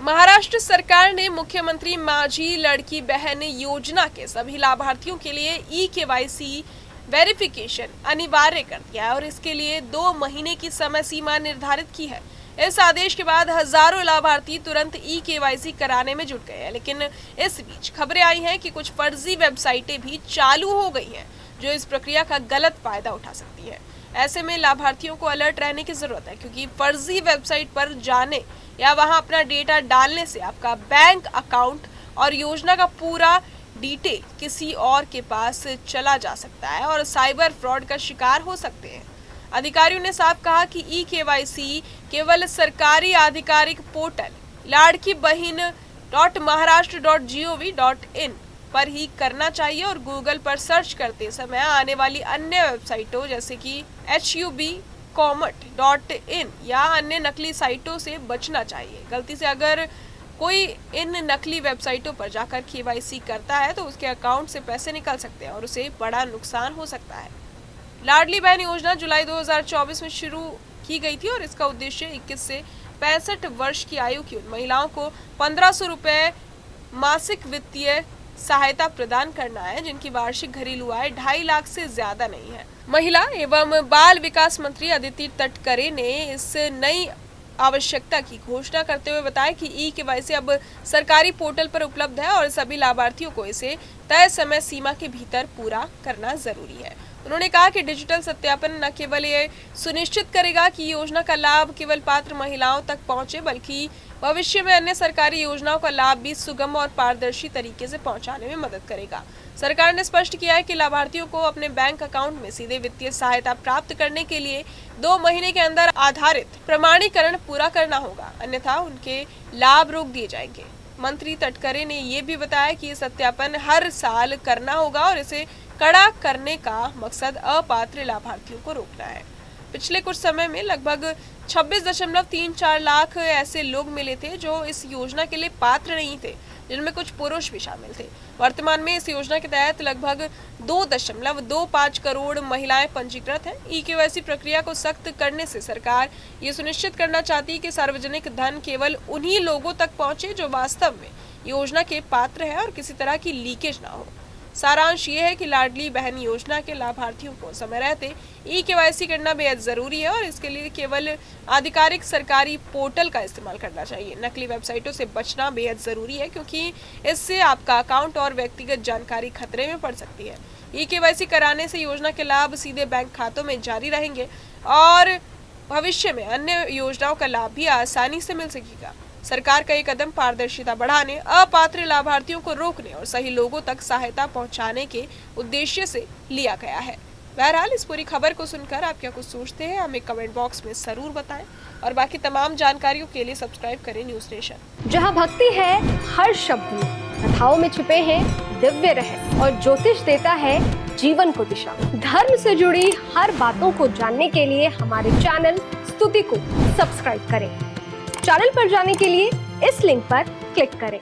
महाराष्ट्र सरकार ने मुख्यमंत्री माझी लड़की बहन योजना के सभी लाभार्थियों के लिए ई-केवाईसी वेरिफिकेशन अनिवार्य कर दिया है और इसके लिए 2 महीने की समय सीमा निर्धारित की है। इस आदेश के बाद हजारों लाभार्थी तुरंत ई-केवाईसी कराने में जुट गए हैं, लेकिन इस बीच खबरें आई हैं कि कुछ फर्जी वेबसाइटें भी चालू हो गई हैं जो इस प्रक्रिया का गलत फायदा उठा सकती है। ऐसे में लाभार्थियों को अलर्ट रहने की जरूरत है, क्योंकि फर्जी वेबसाइट पर जाने या वहां अपना डेटा डालने से आपका बैंक अकाउंट और योजना का पूरा डिटेल किसी और के पास चला जा सकता है और साइबर फ्रॉड का शिकार हो सकते हैं। अधिकारियों ने साफ कहा कि ई-केवाईसी केवल सरकारी आधिकारिक पोर्टल ladkibhin.maharashtra.gov.in पर ही करना चाहिए और गूगल पर सर्च करते समय आने वाली अन्य वेबसाइटों जैसे कि hubcommerce.in या अन्य नकली साइटों से बचना चाहिए। गलती से अगर कोई इन नकली वेबसाइटों पर जाकर केवाईसी करता है तो उसके अकाउंट से पैसे निकल सकते हैं और उसे बड़ा नुकसान हो सकता है। लाडली बहन योजना जुलाई 2024 में शुरू की गई थी और इसका उद्देश्य 21 से 65 वर्ष की आयु की महिलाओं को 1500 रुपए मासिक वित्तीय सहायता प्रदान करना है, जिनकी वार्षिक घरेलू आय 2.5 लाख से ज्यादा नहीं है। महिला एवं बाल विकास मंत्री अदिति तटकरे ने इस नई आवश्यकता की घोषणा करते हुए बताया कि ई-केवाईसी अब सरकारी पोर्टल पर उपलब्ध है और सभी लाभार्थियों को इसे तय समय सीमा के भीतर पूरा करना जरूरी है। उन्होंने कहा कि डिजिटल सत्यापन न केवल ये सुनिश्चित करेगा कि योजना का लाभ केवल पात्र महिलाओं तक पहुंचे, बल्कि भविष्य में अन्य सरकारी योजनाओं का लाभ भी सुगम और पारदर्शी तरीके से पहुंचाने में मदद करेगा। सरकार ने स्पष्ट किया है कि लाभार्थियों को अपने बैंक अकाउंट में सीधे वित्तीय सहायता प्राप्त करने के लिए 2 महीने के अंदर आधारित प्रमाणीकरण पूरा करना होगा, अन्यथा उनके लाभ रोक दिए जाएंगे। मंत्री तटकरे ने ये भी बताया कि सत्यापन हर साल करना होगा और इसे कड़ा करने का मकसद अपात्र लाभार्थियों को रोकना है। पिछले कुछ समय में लगभग 26.34 लाख ऐसे लोग मिले थे जो इस योजना के लिए पात्र नहीं थे, जिनमें कुछ पुरुष भी शामिल थे। वर्तमान में इस योजना के तहत लगभग 2.25 करोड़ महिलाएं पंजीकृत हैं। ई-केवाईसी प्रक्रिया को सख्त करने से सरकार ये सुनिश्चित करना चाहती है कि सार्वजनिक धन केवल उन्हीं लोगों तक पहुंचे जो वास्तव में योजना के पात्र है और किसी तरह की लीकेज ना हो। सारांश ये है कि लाडली बहन योजना के लाभार्थियों को समय रहते ई-केवाईसी करना बेहद जरूरी है और इसके लिए केवल आधिकारिक सरकारी पोर्टल का इस्तेमाल करना चाहिए। नकली वेबसाइटों से बचना बेहद जरूरी है, क्योंकि इससे आपका अकाउंट और व्यक्तिगत जानकारी खतरे में पड़ सकती है। ई-केवाईसी कराने से योजना के लाभ सीधे बैंक खातों में जारी रहेंगे और भविष्य में अन्य योजनाओं का लाभ भी आसानी से मिल सकेगा। सरकार का ये कदम पारदर्शिता बढ़ाने, अपात्र लाभार्थियों को रोकने और सही लोगों तक सहायता पहुंचाने के उद्देश्य से लिया गया है। बहरहाल इस पूरी खबर को सुनकर आप क्या कुछ सोचते हैं, हमें कमेंट बॉक्स में जरूर बताएं और बाकी तमाम जानकारियों के लिए सब्सक्राइब करें न्यूज़ नेशन। जहां भक्ति है हर शब्द में, कथाओं में छिपे हैं दिव्य रहस्य और ज्योतिष देता है जीवन को दिशा। धर्म से जुड़ी हर बातों को जानने के लिए हमारे चैनल स्तुति को सब्सक्राइब करें। चैनल पर जाने के लिए इस लिंक पर क्लिक करें।